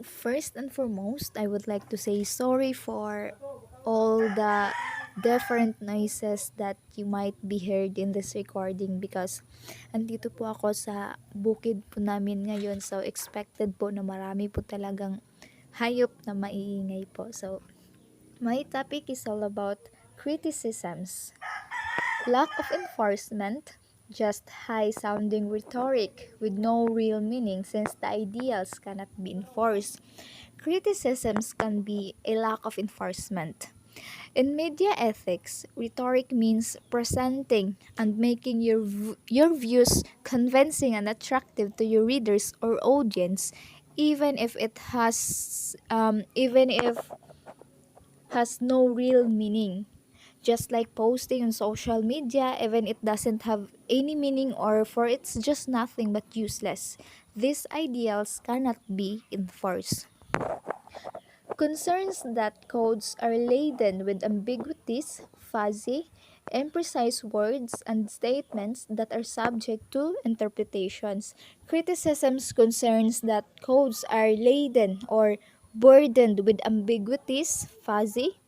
First and foremost, I would like to say sorry for all the different noises that you might be heard in this recording because andito po ako sa bukid po namin ngayon. So, expected po na marami po talagang hayop na maiingay po. So, my topic is all about criticisms. Lack of enforcement, just high-sounding rhetoric with no real meaning since the ideals cannot be enforced. Criticisms can be a lack of enforcement. In media ethics, rhetoric means presenting and making your views convincing and attractive to your readers or audience, even if has no real meaning. Just like posting on social media, even it doesn't have any meaning or for it's just nothing but useless. These ideals cannot be enforced. Concerns that codes are laden with ambiguities, fuzzy, imprecise words and statements that are subject to interpretations. Criticisms concerns that codes are laden or burdened with ambiguities, fuzzy,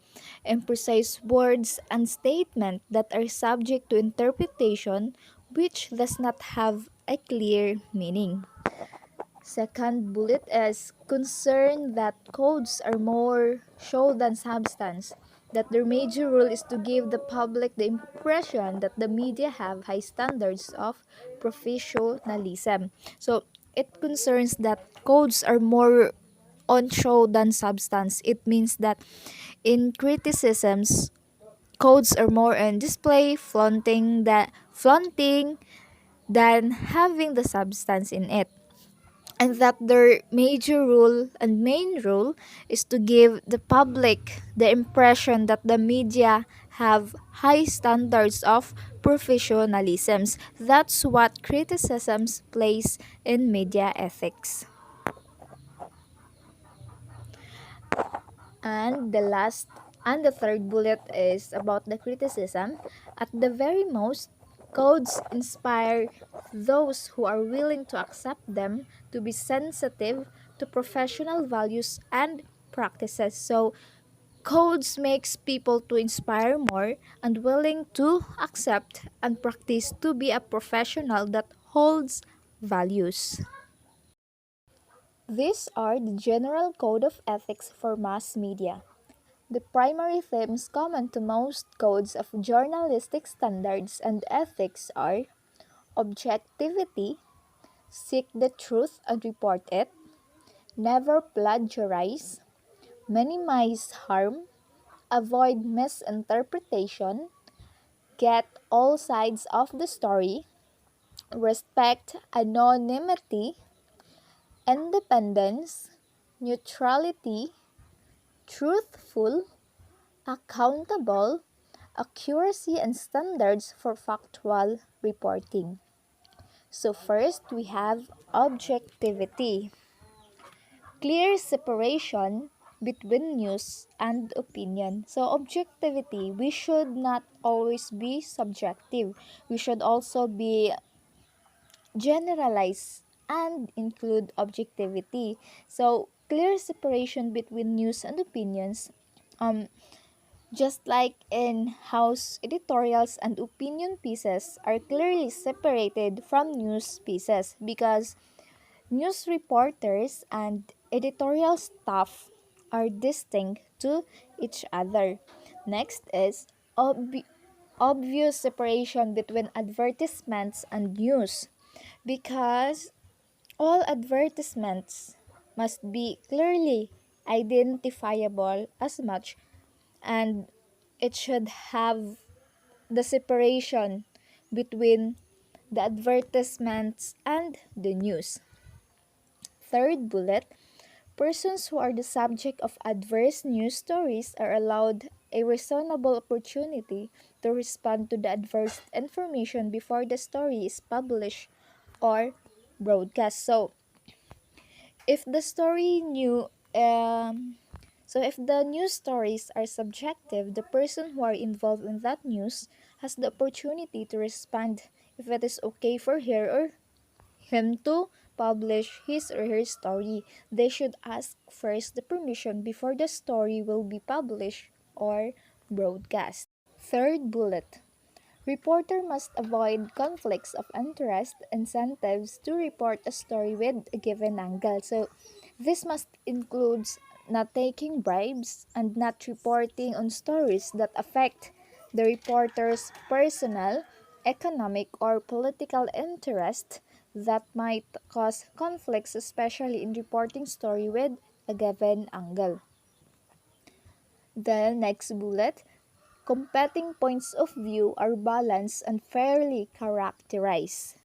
imprecise words and statements that are subject to interpretation which does not have a clear meaning. Second bullet is concern that codes are more show than substance. That their major role is to give the public the impression that the media have high standards of professionalism. So it concerns that codes are more on show than substance. It means that in criticisms, codes are more on display, flaunting than having the substance in it, and that their major role and main role is to give the public the impression that the media have high standards of professionalism. That's what criticisms plays in media ethics. And the third bullet is about the criticism. At the very most, codes inspire those who are willing to accept them to be sensitive to professional values and practices. So, codes makes people to inspire more and willing to accept and practice to be a professional that holds values. These are the general code of ethics for mass media. The primary themes common to most codes of journalistic standards and ethics are objectivity, seek the truth and report it, never plagiarize, minimize harm, avoid misinterpretation, get all sides of the story, respect anonymity, independence, neutrality, truthful, accountable, accuracy and standards for factual reporting. So first, we have objectivity. Clear separation between news and opinion. So objectivity, we should not always be subjective. We should also be generalized and include objectivity. So clear separation between news and opinions. Just like in house editorials and opinion pieces are clearly separated from news pieces because news reporters and editorial staff are distinct to each other. Next is obvious separation between advertisements and news because all advertisements must be clearly identifiable as much, and it should have the separation between the advertisements and the news. Third bullet, persons who are the subject of adverse news stories are allowed a reasonable opportunity to respond to the adverse information before the story is published or broadcast. If the story new if the news stories are subjective, the person who are involved in that news has the opportunity to respond if it is okay for her or him to publish his or her story. They should ask first the permission before the story will be published or broadcast. Third bullet. Reporter must avoid conflicts of interest, incentives to report a story with a given angle. So this must include not taking bribes and not reporting on stories that affect the reporter's personal, economic, or political interest that might cause conflicts, especially in reporting story with a given angle. The next bullet, competing points of view are balanced and fairly characterized.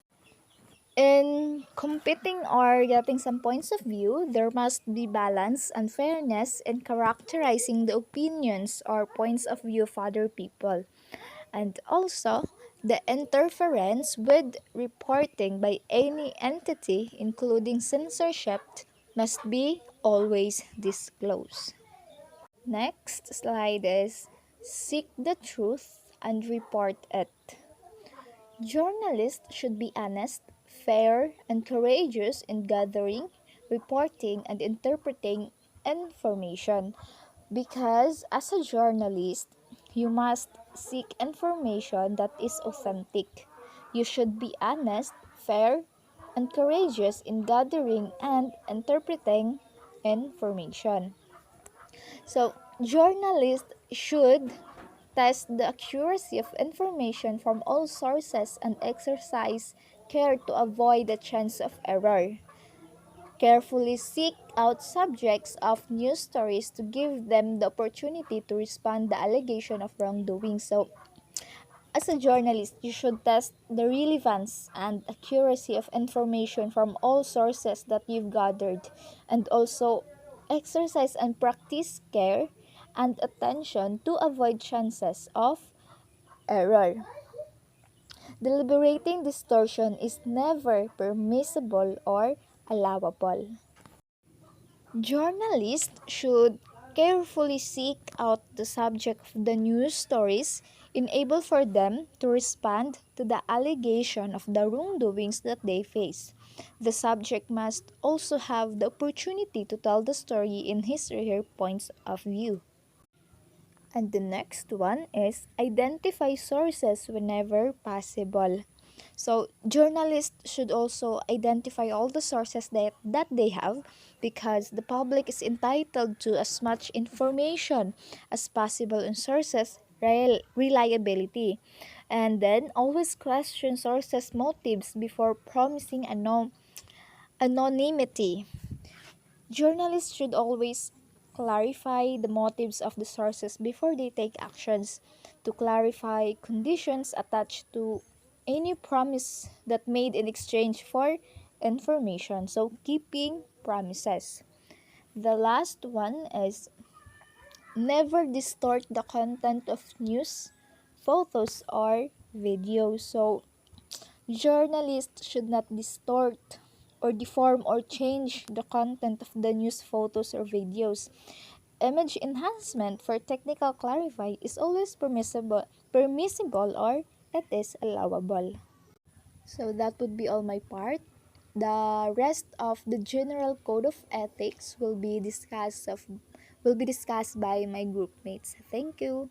In competing or getting some points of view, there must be balance and fairness in characterizing the opinions or points of view of other people. And also, the interference with reporting by any entity, including censorship, must be always disclosed. Next slide is seek the truth and report it. Journalists should be honest, fair, and courageous in gathering, reporting, and interpreting information. Because as a journalist, you must seek information that is authentic. You should be honest, fair, and courageous in gathering and interpreting information. So, journalists should test the accuracy of information from all sources and exercise care to avoid the chance of error. Carefully seek out subjects of news stories to give them the opportunity to respond the allegation of wrongdoing. So, as a journalist, you should test the relevance and accuracy of information from all sources that you've gathered, and also exercise and practice care and attention to avoid chances of error. Deliberating distortion is never permissible or allowable. Journalists should carefully seek out the subject of the news stories, enable for them to respond to the allegation of the wrongdoings that they face. The subject must also have the opportunity to tell the story in his or her points of view. And the next one is identify sources whenever possible. So, journalists should also identify all the sources that they have, because the public is entitled to as much information as possible on sources' reliability. And then always question sources' motives before promising anonymity. Journalists should always clarify the motives of the sources before they take actions, to clarify conditions attached to any promise that made in exchange for information. So, keeping promises. The last one is never distort the content of news, photos, or videos. So, journalists should not distort or deform or change the content of the news, photos, or videos. Image enhancement for technical clarify is always permissible or it is allowable. So that would be all my part. The rest of the general code of ethics will be discussed by my group mates. Thank you.